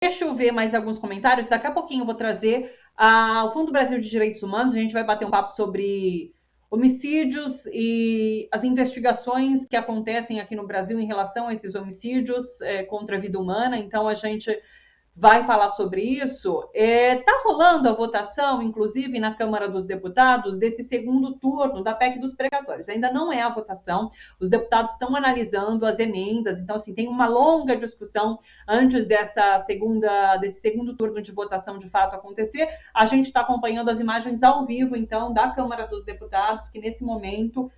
deixa eu ver mais alguns comentários. Daqui a pouquinho eu vou trazer o Fundo Brasil de Direitos Humanos. A gente vai bater um papo sobre homicídios e as investigações que acontecem aqui no Brasil em relação a esses homicídios contra a vida humana. Então, a gente vai falar sobre isso. Está rolando a votação, inclusive, na Câmara dos Deputados, desse segundo turno da PEC dos precatórios. Ainda não é a votação, os deputados estão analisando as emendas, então, assim, tem uma longa discussão antes desse segundo turno de votação de fato acontecer. A gente está acompanhando as imagens ao vivo, então, da Câmara dos Deputados, que nesse momento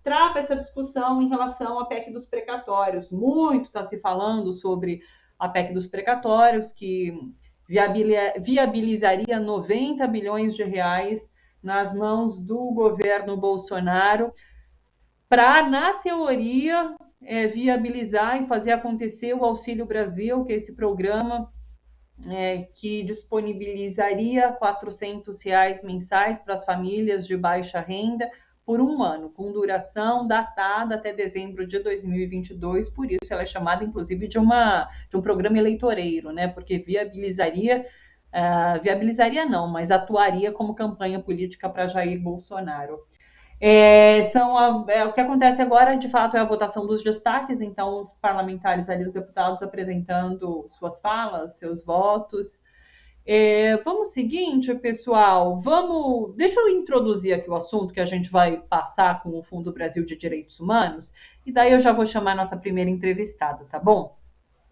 trava essa discussão em relação à PEC dos precatórios. Muito está se falando sobre a PEC dos precatórios, que viabilizaria 90 bilhões de reais nas mãos do governo Bolsonaro para, na teoria, viabilizar e fazer acontecer o Auxílio Brasil, que é esse programa que disponibilizaria R$ 400 mensais para as famílias de baixa renda por um ano, com duração datada até dezembro de 2022, por isso ela é chamada, inclusive, de um programa eleitoreiro, né? Porque viabilizaria não, mas atuaria como campanha política para Jair Bolsonaro. O que acontece agora, de fato, é a votação dos destaques, então os parlamentares ali, os deputados apresentando suas falas, seus votos. Vamos seguinte, pessoal, deixa eu introduzir aqui o assunto que a gente vai passar com o Fundo Brasil de Direitos Humanos, e daí eu já vou chamar a nossa primeira entrevistada, tá bom?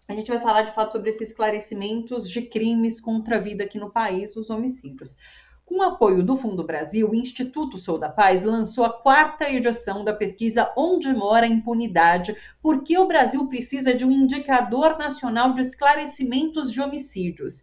A gente vai falar de fato sobre esses esclarecimentos de crimes contra a vida aqui no país, os homicídios. Com o apoio do Fundo Brasil, o Instituto Sou da Paz lançou a 4ª edição da pesquisa Onde Mora a Impunidade, porque o Brasil precisa de um indicador nacional de esclarecimentos de homicídios.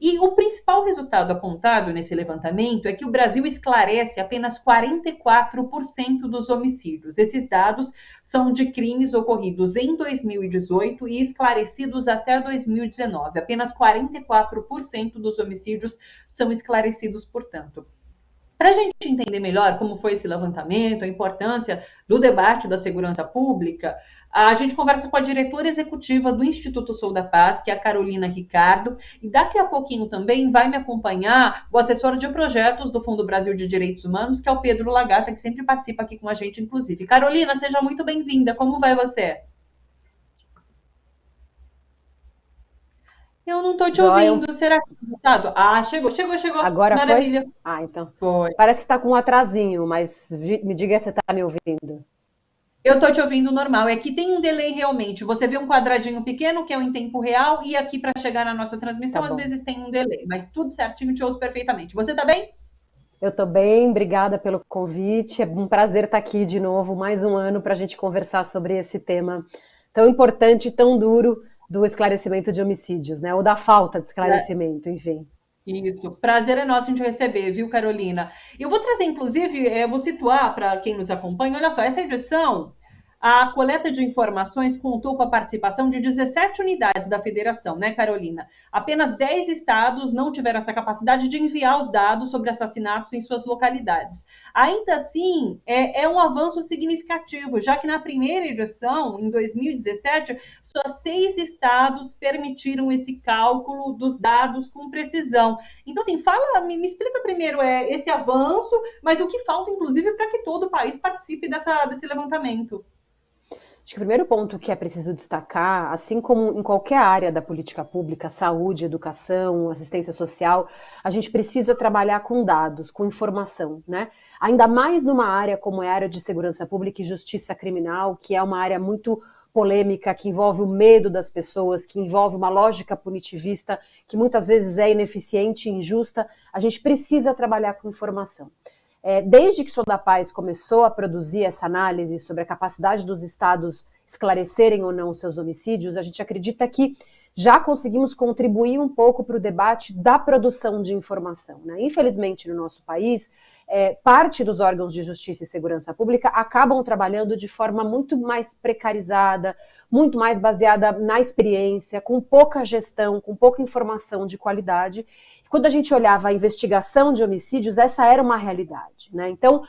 E o principal resultado apontado nesse levantamento é que o Brasil esclarece apenas 44% dos homicídios. Esses dados são de crimes ocorridos em 2018 e esclarecidos até 2019. Apenas 44% dos homicídios são esclarecidos, portanto. Para a gente entender melhor como foi esse levantamento, a importância do debate da segurança pública, a gente conversa com a diretora executiva do Instituto Sou da Paz, que é a Carolina Ricardo, e daqui a pouquinho também vai me acompanhar o assessor de projetos do Fundo Brasil de Direitos Humanos, que é o Pedro Lagata, que sempre participa aqui com a gente, inclusive. Carolina, seja muito bem-vinda. Como vai você? Eu não estou te ouvindo. Será que chegou. Agora Maravilha. Foi? Então. Foi. Parece que está com um atrasinho, mas me diga se você está me ouvindo. Eu estou te ouvindo normal. É que tem um delay realmente. Você vê um quadradinho pequeno, que é em tempo real, e aqui para chegar na nossa transmissão, às vezes tem um delay. Mas tudo certinho, te ouço perfeitamente. Você está bem? Eu estou bem, obrigada pelo convite. É um prazer estar aqui de novo, mais um ano, para a gente conversar sobre esse tema tão importante, tão duro, do esclarecimento de homicídios, né? Ou da falta de esclarecimento, enfim. Isso, prazer é nosso em te receber, viu, Carolina? Eu vou trazer, inclusive, vou situar para quem nos acompanha, olha só, essa edição, a coleta de informações contou com a participação de 17 unidades da federação, né, Carolina? Apenas 10 estados não tiveram essa capacidade de enviar os dados sobre assassinatos em suas localidades. Ainda assim, é um avanço significativo, já que na primeira edição, em 2017, só 6 estados permitiram esse cálculo dos dados com precisão. Então, assim, me explica primeiro esse avanço, mas o que falta, inclusive, para que todo o país participe desse levantamento. Acho que o primeiro ponto que é preciso destacar, assim como em qualquer área da política pública, saúde, educação, assistência social, a gente precisa trabalhar com dados, com informação, né? Ainda mais numa área como é a área de segurança pública e justiça criminal, que é uma área muito polêmica, que envolve o medo das pessoas, que envolve uma lógica punitivista, que muitas vezes é ineficiente e injusta. A gente precisa trabalhar com informação. Desde que Sou da Paz começou a produzir essa análise sobre a capacidade dos estados esclarecerem ou não os seus homicídios, a gente acredita que já conseguimos contribuir um pouco para o debate da produção de informação, né? Infelizmente, no nosso país, parte dos órgãos de justiça e segurança pública acabam trabalhando de forma muito mais precarizada, muito mais baseada na experiência, com pouca gestão, com pouca informação de qualidade. Quando a gente olhava a investigação de homicídios, essa era uma realidade, né? Então,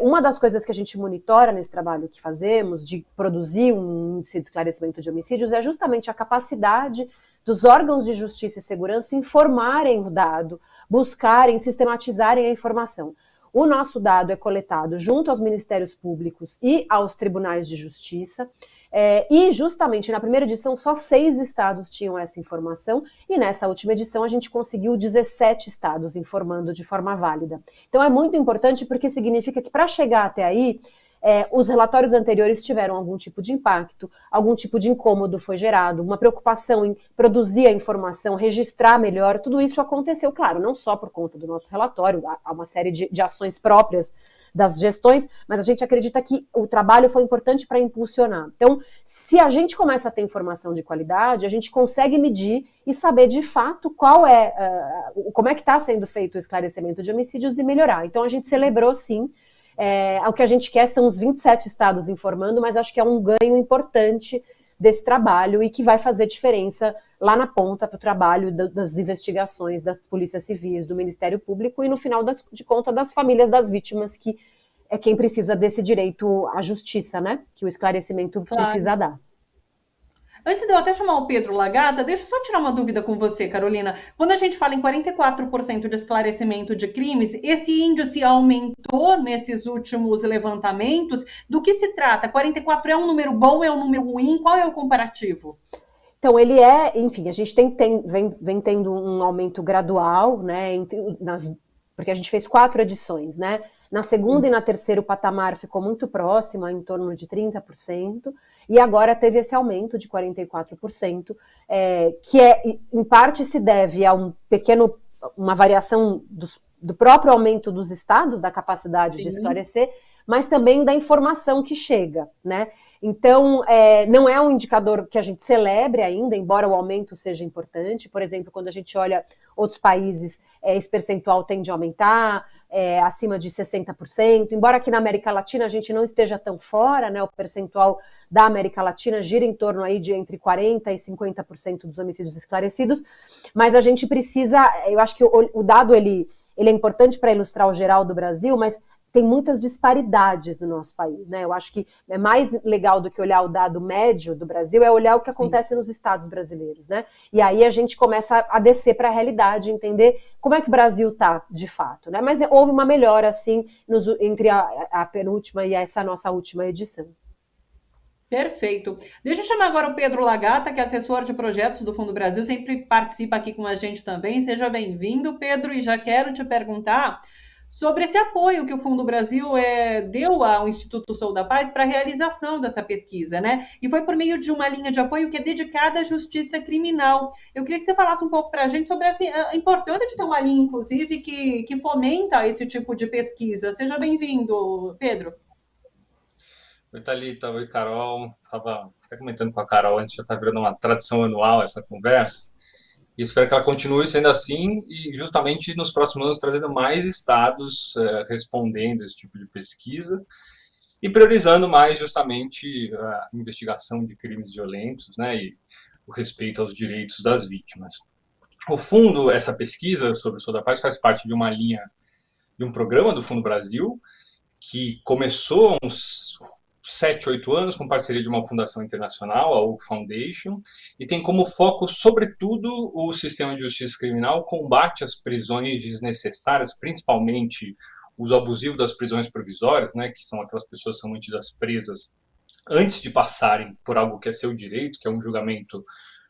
uma das coisas que a gente monitora nesse trabalho que fazemos, de produzir um índice de esclarecimento de homicídios, é justamente a capacidade dos órgãos de justiça e segurança informarem o dado, buscarem, sistematizarem a informação. O nosso dado é coletado junto aos ministérios públicos e aos tribunais de justiça, e justamente na primeira edição só 6 estados tinham essa informação, e nessa última edição a gente conseguiu 17 estados informando de forma válida. Então é muito importante porque significa que para chegar até aí, os relatórios anteriores tiveram algum tipo de impacto, algum tipo de incômodo foi gerado, uma preocupação em produzir a informação, registrar melhor, tudo isso aconteceu, claro, não só por conta do nosso relatório, há uma série de ações próprias das gestões, mas a gente acredita que o trabalho foi importante para impulsionar. Então, se a gente começa a ter informação de qualidade, a gente consegue medir e saber de fato como é que está sendo feito o esclarecimento de homicídios e melhorar. Então, a gente celebrou, sim. O que a gente quer são os 27 estados informando, mas acho que é um ganho importante desse trabalho e que vai fazer diferença lá na ponta para o trabalho das investigações das polícias civis, do Ministério Público e, no final de contas, das famílias das vítimas, que é quem precisa desse direito à justiça, né? Que o esclarecimento precisa dar. Antes de eu até chamar o Pedro Lagata, deixa eu só tirar uma dúvida com você, Carolina. Quando a gente fala em 44% de esclarecimento de crimes, esse índice aumentou nesses últimos levantamentos. Do que se trata? 44 é um número bom, é um número ruim? Qual é o comparativo? Então, enfim, a gente vem tendo um aumento gradual, né, porque a gente fez 4 edições, né? Na segunda e na terceira o patamar ficou muito próximo, em torno de 30%, e agora teve esse aumento de 44%, que em parte se deve a uma variação do próprio aumento dos estados, da capacidade de esclarecer, mas também da informação que chega, né? Então, não é um indicador que a gente celebre ainda, embora o aumento seja importante. Por exemplo, quando a gente olha outros países, esse percentual tende a aumentar, acima de 60%, embora aqui na América Latina a gente não esteja tão fora, né? O percentual da América Latina gira em torno aí de entre 40% e 50% dos homicídios esclarecidos, mas a gente precisa, eu acho que o dado ele é importante para ilustrar o geral do Brasil, mas tem muitas disparidades no nosso país, né? Eu acho que é mais legal do que olhar o dado médio do Brasil, é olhar o que acontece nos estados brasileiros, né? E aí a gente começa a descer para a realidade, entender como é que o Brasil está de fato, né? Mas houve uma melhora, assim, entre a penúltima e essa nossa última edição. Perfeito. Deixa eu chamar agora o Pedro Lagata, que é assessor de projetos do Fundo Brasil, sempre participa aqui com a gente também. Seja bem-vindo, Pedro, e já quero te perguntar sobre esse apoio que o Fundo Brasil deu ao Instituto Sou da Paz para a realização dessa pesquisa, né? E foi por meio de uma linha de apoio que é dedicada à justiça criminal. Eu queria que você falasse um pouco para a gente sobre a importância de ter uma linha, inclusive, que fomenta esse tipo de pesquisa. Seja bem-vindo, Pedro. Oi, Thalita, oi, Carol. Estava até comentando com a Carol, a gente já está virando uma tradição anual essa conversa. E espero que ela continue sendo assim e justamente nos próximos anos trazendo mais estados respondendo esse tipo de pesquisa e priorizando mais justamente a investigação de crimes violentos, né, e o respeito aos direitos das vítimas. O fundo, essa pesquisa sobre o Sou da Paz faz parte de uma linha, de um programa do Fundo Brasil que começou há uns 7, 8 anos, com parceria de uma fundação internacional, a Oak Foundation, e tem como foco, sobretudo, o sistema de justiça criminal, combate às prisões desnecessárias, principalmente o uso abusivo das prisões provisórias, né, que são aquelas pessoas que são mantidas presas antes de passarem por algo que é seu direito, que é um julgamento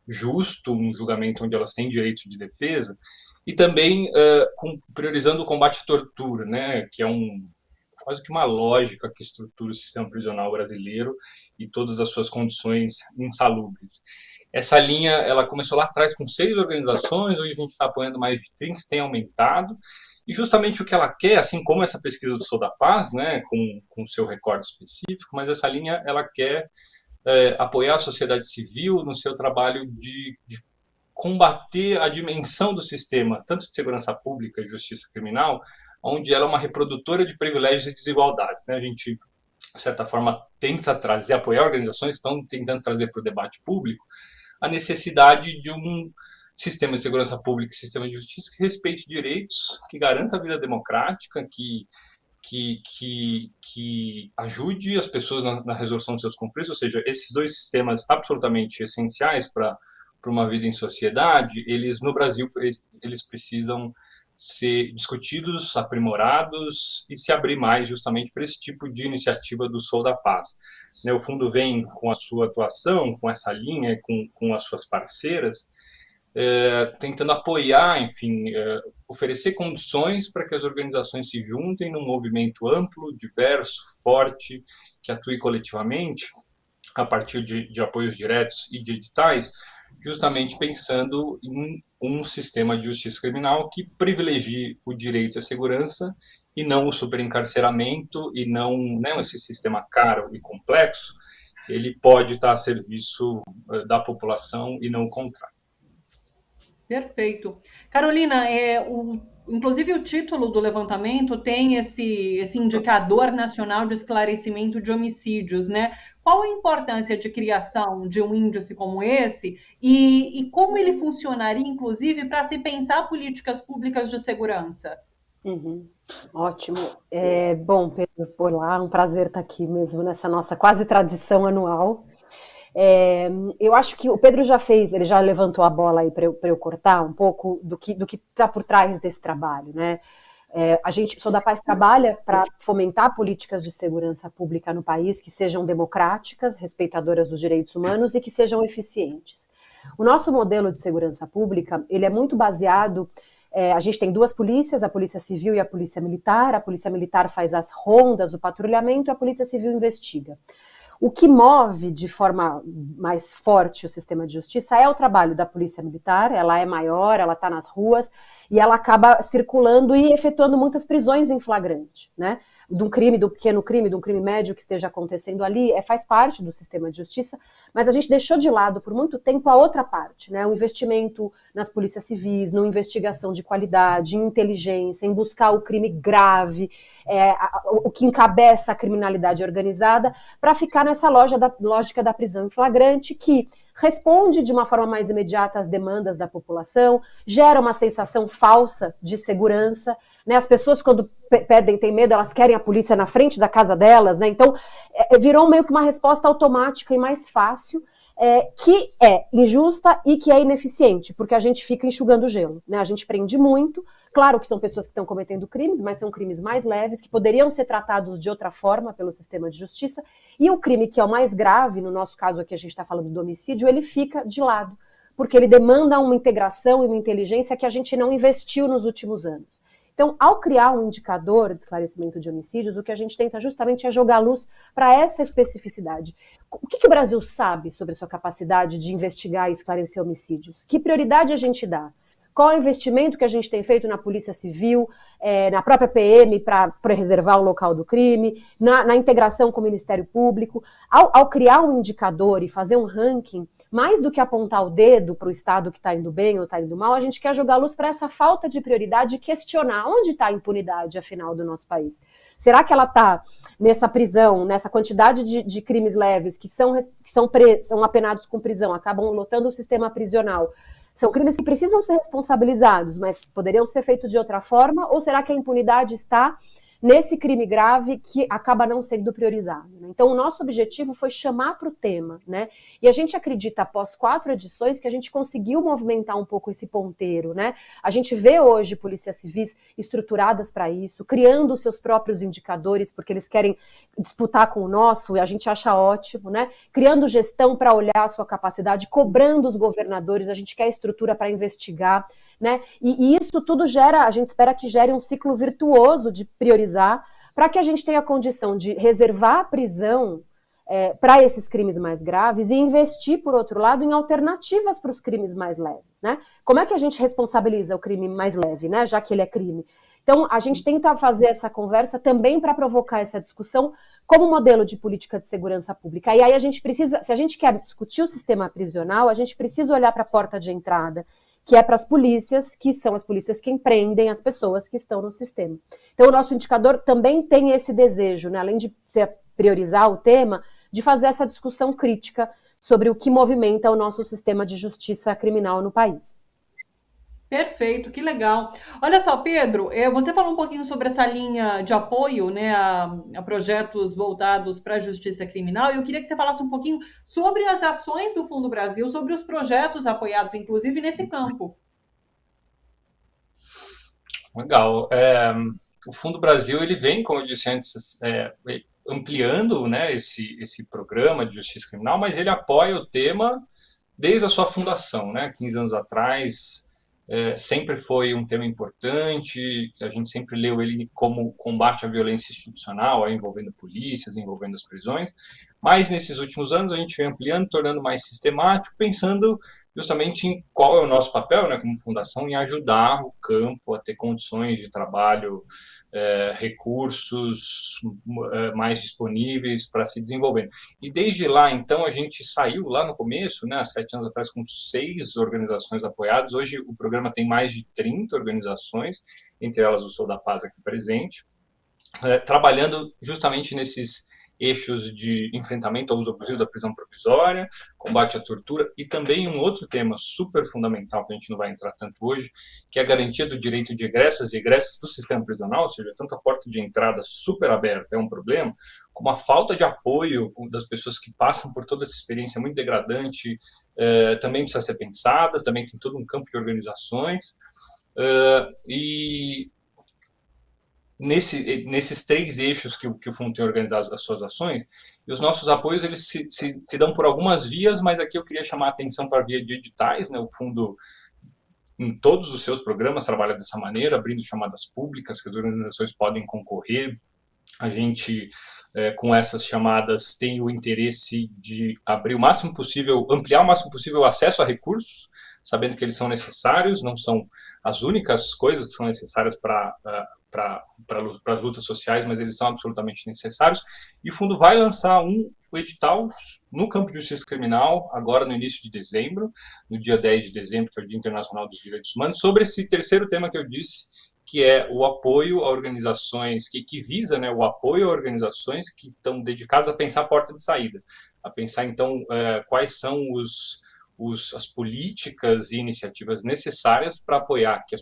justo, um julgamento onde elas têm direito de defesa, e também priorizando o combate à tortura, né, que é quase que uma lógica que estrutura o sistema prisional brasileiro e todas as suas condições insalubres. Essa linha, ela começou lá atrás com 6 organizações, hoje a gente está apoiando mais de 30, tem aumentado, e justamente o que ela quer, assim como essa pesquisa do Sou da Paz, né, com seu recorte específico, mas essa linha, ela quer apoiar a sociedade civil no seu trabalho de combater a dimensão do sistema, tanto de segurança pública e justiça criminal, onde ela é uma reprodutora de privilégios e desigualdades, né? A gente, de certa forma, tenta apoiar organizações que estão tentando trazer para o debate público a necessidade de um sistema de segurança pública e sistema de justiça que respeite direitos, que garanta a vida democrática, que ajude as pessoas na resolução dos seus conflitos, ou seja, esses 2 sistemas absolutamente essenciais para para uma vida em sociedade, eles no Brasil eles precisam ser discutidos, aprimorados e se abrir mais justamente para esse tipo de iniciativa do Sou da Paz. Né, o fundo vem com a sua atuação, com essa linha, com as suas parceiras, tentando apoiar, enfim, oferecer condições para que as organizações se juntem num movimento amplo, diverso, forte, que atue coletivamente, a partir de apoios diretos e de editais, justamente pensando em um sistema de justiça criminal que privilegie o direito à segurança e não o superencarceramento e não, né, esse sistema caro e complexo. Ele pode estar a serviço da população e não o contrário. Perfeito. Carolina, inclusive o título do levantamento tem esse indicador nacional de esclarecimento de homicídios, né? Qual a importância de criação de um índice como esse e como ele funcionaria, inclusive, para se pensar políticas públicas de segurança? Ótimo. Bom, Pedro, olá, um prazer estar aqui mesmo nessa nossa quase tradição anual. Eu acho que o Pedro ele já levantou a bola aí para eu cortar um pouco do que está por trás desse trabalho, né? A gente, Sou da Paz, trabalha para fomentar políticas de segurança pública no país que sejam democráticas, respeitadoras dos direitos humanos e que sejam eficientes. O nosso modelo de segurança pública, ele é muito baseado, a gente tem duas polícias, a Polícia Civil e a Polícia Militar faz as rondas, o patrulhamento, e a Polícia Civil investiga. O que move de forma mais forte o sistema de justiça é o trabalho da Polícia Militar, ela é maior, ela está nas ruas e ela acaba circulando e efetuando muitas prisões em flagrante, né? De um crime, do pequeno crime, de um crime médio que esteja acontecendo ali, faz parte do sistema de justiça, mas a gente deixou de lado por muito tempo a outra parte, né? O investimento nas polícias civis, na investigação de qualidade, em inteligência, em buscar o crime grave, o que encabeça a criminalidade organizada, para ficar nessa lógica da prisão em flagrante, que responde de uma forma mais imediata às demandas da população, gera uma sensação falsa de segurança, né? As pessoas, quando têm medo, elas querem a polícia na frente da casa delas, né? Então, virou meio que uma resposta automática e mais fácil, que é injusta e que é ineficiente, porque a gente fica enxugando gelo, né? A gente prende muito, claro que são pessoas que estão cometendo crimes, mas são crimes mais leves, que poderiam ser tratados de outra forma pelo sistema de justiça, e o crime que é o mais grave, no nosso caso aqui a gente está falando do homicídio, ele fica de lado, porque ele demanda uma integração e uma inteligência que a gente não investiu nos últimos anos. Então, ao criar um indicador de esclarecimento de homicídios, o que a gente tenta justamente é jogar luz para essa especificidade. O que o Brasil sabe sobre sua capacidade de investigar e esclarecer homicídios? Que prioridade a gente dá? Qual é o investimento que a gente tem feito na Polícia Civil, na própria PM para preservar o local do crime, na integração com o Ministério Público? Ao criar um indicador e fazer um ranking, mais do que apontar o dedo para o Estado que está indo bem ou está indo mal, a gente quer jogar luz para essa falta de prioridade e questionar onde está a impunidade, afinal, do nosso país. Será que ela está nessa prisão, nessa quantidade de crimes leves que são apenados com prisão, acabam lotando o sistema prisional? São crimes que precisam ser responsabilizados, mas poderiam ser feitos de outra forma? Ou será que a impunidade está nesse crime grave que acaba não sendo priorizado, né? Então, o nosso objetivo foi chamar para o tema, né? E a gente acredita, após 4 edições, que a gente conseguiu movimentar um pouco esse ponteiro, né? A gente vê hoje polícias civis estruturadas para isso, criando os seus próprios indicadores, porque eles querem disputar com o nosso, e a gente acha ótimo, né? Criando gestão para olhar a sua capacidade, cobrando os governadores, a gente quer estrutura para investigar, né? E isso tudo a gente espera que gere um ciclo virtuoso de priorizar, para que a gente tenha a condição de reservar a prisão para esses crimes mais graves e investir, por outro lado, em alternativas para os crimes mais leves, né? Como é que a gente responsabiliza o crime mais leve, né? Já que ele é crime. Então, a gente tenta fazer essa conversa também para provocar essa discussão como modelo de política de segurança pública. E aí a gente precisa, se a gente quer discutir o sistema prisional, a gente precisa olhar para a porta de entrada, que é para as polícias, que são as polícias que prendem as pessoas que estão no sistema. Então, o nosso indicador também tem esse desejo, né, além de priorizar o tema, de fazer essa discussão crítica sobre o que movimenta o nosso sistema de justiça criminal no país. Perfeito, que legal. Olha só, Pedro, você falou um pouquinho sobre essa linha de apoio, né, a projetos voltados para a justiça criminal, e eu queria que você falasse um pouquinho sobre as ações do Fundo Brasil, sobre os projetos apoiados, inclusive nesse campo. Legal. O Fundo Brasil, ele vem, como eu disse antes, ampliando, né, esse programa de justiça criminal, mas ele apoia o tema desde a sua fundação, né, 15 anos atrás. Sempre foi um tema importante, a gente sempre leu ele como combate à violência institucional, envolvendo polícias, envolvendo as prisões, mas nesses últimos anos a gente vem ampliando, tornando mais sistemático, pensando justamente em qual é o nosso papel, né, como fundação, em ajudar o campo a ter condições de trabalho, recursos mais disponíveis para se desenvolver. E desde lá, então, a gente saiu lá no começo, né, há 7 anos atrás, com 6 organizações apoiadas. Hoje o programa tem mais de 30 organizações, entre elas o Sou da Paz aqui presente, trabalhando justamente nesses eixos de enfrentamento ao uso abusivo da prisão provisória, combate à tortura e também um outro tema super fundamental que a gente não vai entrar tanto hoje, que é a garantia do direito de egressas e egressas do sistema prisional, ou seja, tanto a porta de entrada super aberta é um problema, como a falta de apoio das pessoas que passam por toda essa experiência muito degradante também precisa ser pensada, também tem todo um campo de organizações e nesses 3 eixos que o Fundo tem organizado as suas ações, e os nossos apoios eles se dão por algumas vias, mas aqui eu queria chamar a atenção para a via de editais, né? O Fundo, em todos os seus programas, trabalha dessa maneira, abrindo chamadas públicas que as organizações podem concorrer. A gente, com essas chamadas, tem o interesse de abrir o máximo possível, ampliar o máximo possível o acesso a recursos, sabendo que eles são necessários, não são as únicas coisas que são necessárias para as lutas sociais, mas eles são absolutamente necessários. E o fundo vai lançar o edital no campo de justiça criminal, agora no início de dezembro, no dia 10 de dezembro, que é o Dia Internacional dos Direitos Humanos, sobre esse terceiro tema que eu disse, que é o apoio a organizações, que visa, né, o apoio a organizações que estão dedicadas a pensar a porta de saída, a pensar, então, quais são as políticas e iniciativas necessárias para apoiar que as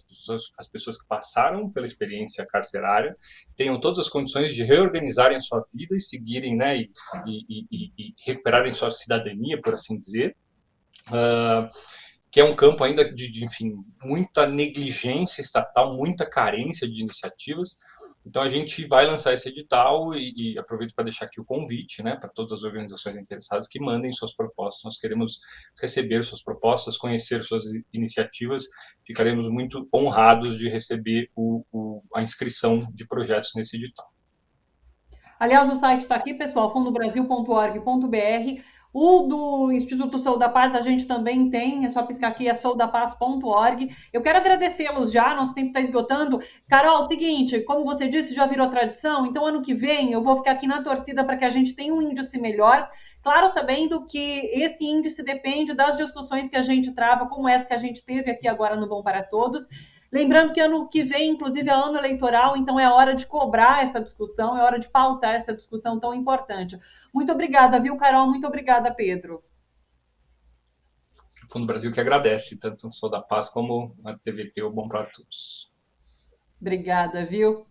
pessoas que passaram pela experiência carcerária tenham todas as condições de reorganizarem a sua vida e seguirem, né, e recuperarem sua cidadania, por assim dizer. Que é um campo ainda enfim, muita negligência estatal, muita carência de iniciativas. Então, a gente vai lançar esse edital e aproveito para deixar aqui o convite, né, para todas as organizações interessadas que mandem suas propostas. Nós queremos receber suas propostas, conhecer suas iniciativas. Ficaremos muito honrados de receber a inscrição de projetos nesse edital. Aliás, o site está aqui, pessoal, fundobrasil.org.br. O do Instituto Sou da Paz a gente também tem, é só piscar aqui, é soudapaz.org. Eu quero agradecê-los já, nosso tempo está esgotando. Carol, seguinte, como você disse, já virou tradição, então ano que vem eu vou ficar aqui na torcida para que a gente tenha um índice melhor. Claro, sabendo que esse índice depende das discussões que a gente trava, como essa que a gente teve aqui agora no Bom para Todos. Lembrando que ano que vem, inclusive, é ano eleitoral, então é hora de cobrar essa discussão, é hora de pautar essa discussão tão importante. Muito obrigada, viu, Carol? Muito obrigada, Pedro. O Fundo Brasil que agradece, tanto o Sou da Paz como a TVT, o Bom para Todos. Obrigada, viu?